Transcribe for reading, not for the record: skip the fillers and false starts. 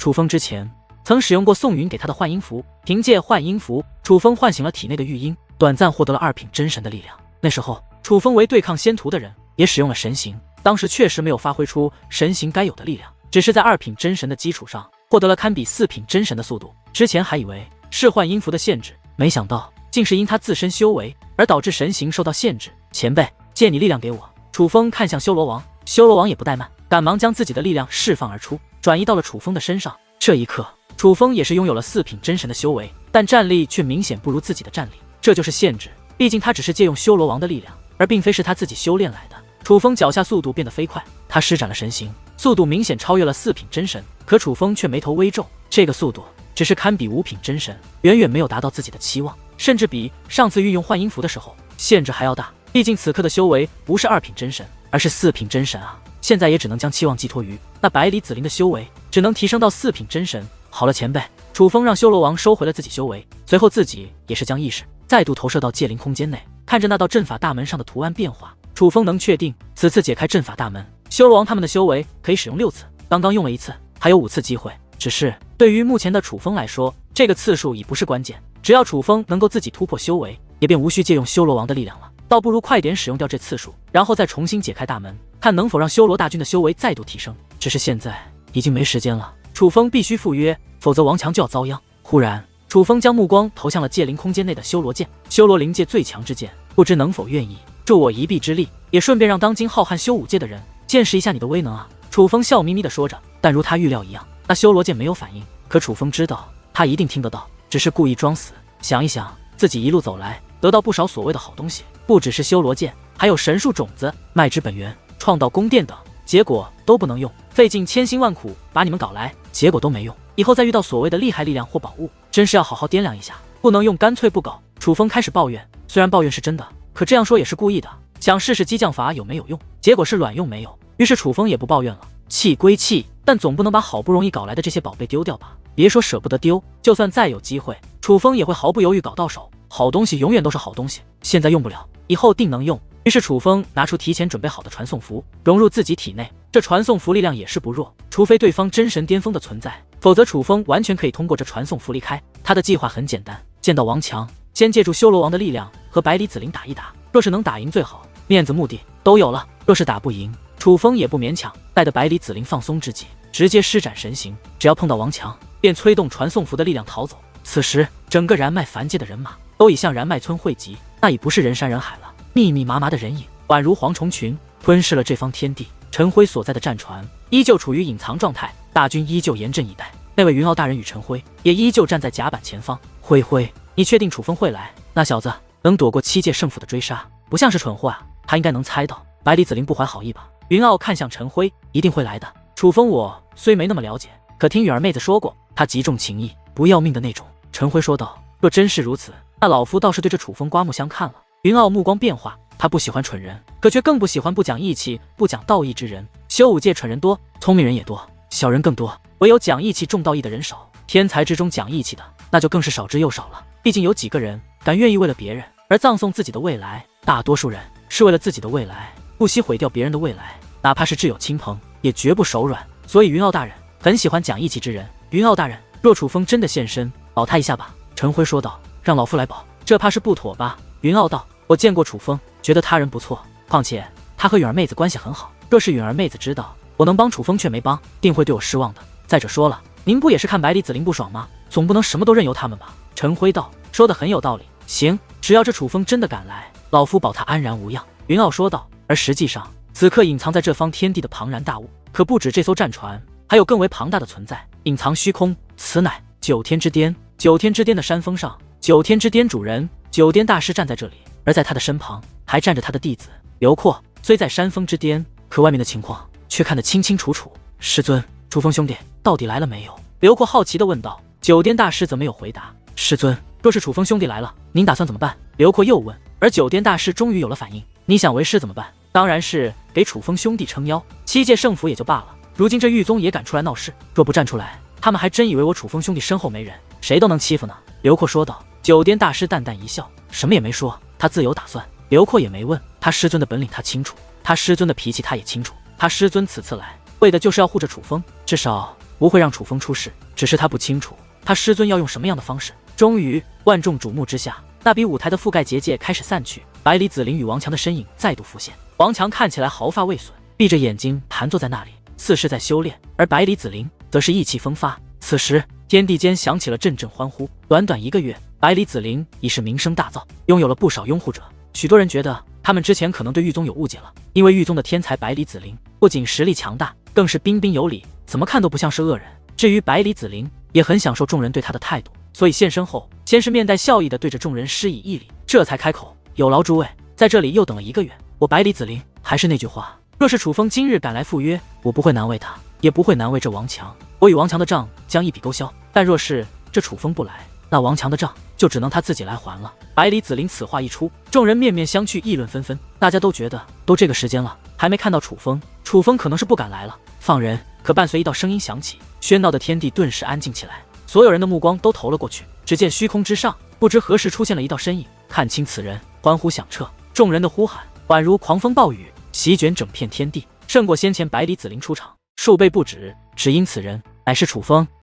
楚风之前曾使用过宋云给他的幻音符，凭借幻音符，楚风唤醒了体内的玉音，短暂获得了2品真神的力量。那时候，楚风为对抗仙徒的人，也使用了神行，当时确实没有发挥出神行该有的力量，只是在2品真神的基础上，获得了堪比4品真神的速度。之前还以为是幻音符的限制，没想到竟是因他自身修为而导致神行受到限制。前辈，借你力量给我。楚风看向修罗王，修罗王也不怠慢，赶忙将自己的力量释放而出，转移到了楚风的身上。这一刻，楚风也是拥有了4品真神的修为，但战力却明显不如自己的战力，这就是限制。毕竟他只是借用修罗王的力量，而并非是他自己修炼来的。楚风脚下速度变得飞快，他施展了神行，速度明显超越了4品真神，可楚风却眉头微皱，这个速度只是堪比5品真神，远远没有达到自己的期望，甚至比上次运用幻音符的时候限制还要大。毕竟此刻的修为不是2品真神，而是4品真神啊！现在也只能将期望寄托于那百里紫菱的修为，只能提升到4品真神。好了，前辈，楚风让修罗王收回了自己修为，随后自己也是将意识再度投射到界灵空间内，看着那道阵法大门上的图案变化，楚风能确定此次解开阵法大门，修罗王他们的修为可以使用6次，刚刚用了1次，还有5次机会。只是对于目前的楚风来说，这个次数已不是关键，只要楚风能够自己突破修为，也便无需借用修罗王的力量了。倒不如快点使用掉这次数，然后再重新解开大门，看能否让修罗大军的修为再度提升。只是现在已经没时间了，楚风必须赴约，否则王强就要遭殃。忽然，楚风将目光投向了界灵空间内的修罗剑，修罗灵界最强之剑，不知能否愿意助我一臂之力，也顺便让当今浩瀚修武界的人见识一下你的威能啊！楚风笑眯眯地说着，但如他预料一样，那修罗剑没有反应。可楚风知道，他一定听得到，只是故意装死。想一想，自己一路走来，得到不少所谓的好东西，不只是修罗剑，还有神树种子、麦之本源、创道宫殿等，结果都不能用，费尽千辛万苦把你们搞来，结果都没用。以后再遇到所谓的厉害力量或宝物，真是要好好掂量一下，不能用干脆不搞。楚风开始抱怨，虽然抱怨是真的，可这样说也是故意的，想试试激将法有没有用，结果是卵用没有。于是楚风也不抱怨了，气归气，但总不能把好不容易搞来的这些宝贝丢掉吧？别说舍不得丢，就算再有机会，楚风也会毫不犹豫搞到手。好东西永远都是好东西，现在用不了，以后定能用。于是楚风拿出提前准备好的传送符，融入自己体内。这传送符力量也是不弱，除非对方真神巅峰的存在，否则楚风完全可以通过这传送符离开。他的计划很简单，见到王强，先借助修罗王的力量和百里紫菱打一打，若是能打赢最好，面子目的都有了。若是打不赢，楚风也不勉强，待得百里紫菱放松之际，直接施展神行，只要碰到王强，便催动传送符的力量逃走。此时整个燃麦凡界的人马都已向燃麦村汇集，那已不是人山人海了，密密麻麻的人影宛如蝗虫群，吞噬了这方天地。陈辉所在的战船依旧处于隐藏状态，大军依旧严阵以待。那位云傲大人与陈辉也依旧站在甲板前方。辉辉，你确定楚风会来？那小子能躲过7届圣府的追杀，不像是蠢货啊，他应该能猜到百里紫菱不怀好意吧？云傲看向陈辉，一定会来的。楚风我虽没那么了解，可听允儿妹子说过，他极重情义，不要命的那种。陈辉说道，若真是如此，那老夫倒是对这楚风刮目相看了。云傲目光变化，他不喜欢蠢人，可却更不喜欢不讲义气、不讲道义之人。修武界蠢人多，聪明人也多，小人更多，唯有讲义气、重道义的人少。天才之中讲义气的，那就更是少之又少了。毕竟有几个人敢愿意为了别人而葬送自己的未来？大多数人是为了自己的未来，不惜毁掉别人的未来，哪怕是挚友亲朋，也绝不手软。所以云傲大人很喜欢讲义气之人。云傲大人，若楚风真的现身，保他一下吧。陈辉说道，让老夫来保，这怕是不妥吧？云傲道，我见过楚风，觉得他人不错，况且他和允儿妹子关系很好，若是允儿妹子知道我能帮楚风却没帮，定会对我失望的。再者说了，您不也是看百里紫菱不爽吗？总不能什么都任由他们吧？陈辉道，说的很有道理。行，只要这楚风真的赶来，老夫保他安然无恙。云傲说道。而实际上，此刻隐藏在这方天地的庞然大物，可不止这艘战船，还有更为庞大的存在，隐藏虚空。此乃9天之巅。9天之巅的山峰上，9天之巅主人9天大师站在这里，而在他的身旁还站着他的弟子刘阔。虽在山峰之巅，可外面的情况却看得清清楚楚。师尊，楚风兄弟到底来了没有？刘阔好奇地问道。9天大师则没有回答。师尊，若是楚风兄弟来了，您打算怎么办？刘阔又问。而9天大师终于有了反应。你想为师怎么办？当然是给楚风兄弟撑腰。7届圣府也就罢了，如今这狱宗也敢出来闹事，若不站出来，他们还真以为我楚风兄弟身后没人，谁都能欺负呢。刘阔说道。9天大师淡淡一笑，什么也没说，他自有打算。刘阔也没问，他师尊的本领他清楚，他师尊的脾气他也清楚，他师尊此次来为的就是要护着楚风，至少不会让楚风出事，只是他不清楚他师尊要用什么样的方式。终于，万众瞩目之下，那比舞台的覆盖结界开始散去，百里子陵与王强的身影再度浮现。王强看起来毫发未损，闭着眼睛盘坐在那里，似是在修炼，而百里子陵则是意气风发。此时，天地间响起了阵阵欢呼。短短1个月，百里子陵已是名声大噪，拥有了不少拥护者。许多人觉得他们之前可能对狱宗有误解了，因为狱宗的天才百里子陵不仅实力强大，更是彬彬有礼，怎么看都不像是恶人。至于百里子陵，也很享受众人对他的态度，所以现身后，先是面带笑意地对着众人施以一礼，这才开口：“有劳诸位，在这里又等了1个月。我百里子陵还是那句话，若是楚风今日赶来赴约，我不会难为他，也不会难为这王强。我与王强的账将一笔勾销。但若是这楚风不来，那王强的账就只能他自己来还了。”百里子陵此话一出，众人面面相觑，议论纷纷。大家都觉得，都这个时间了，还没看到楚风，楚风可能是不敢来了，放人。可伴随一道声音响起，喧闹的天地顿时安静起来，所有人的目光都投了过去。只见虚空之上，不知何时出现了一道身影，看清此人，欢呼响彻，众人的呼喊宛如狂风暴雨，席卷整片天地，胜过先前百里子陵出场数倍不止，只因此人乃是楚风。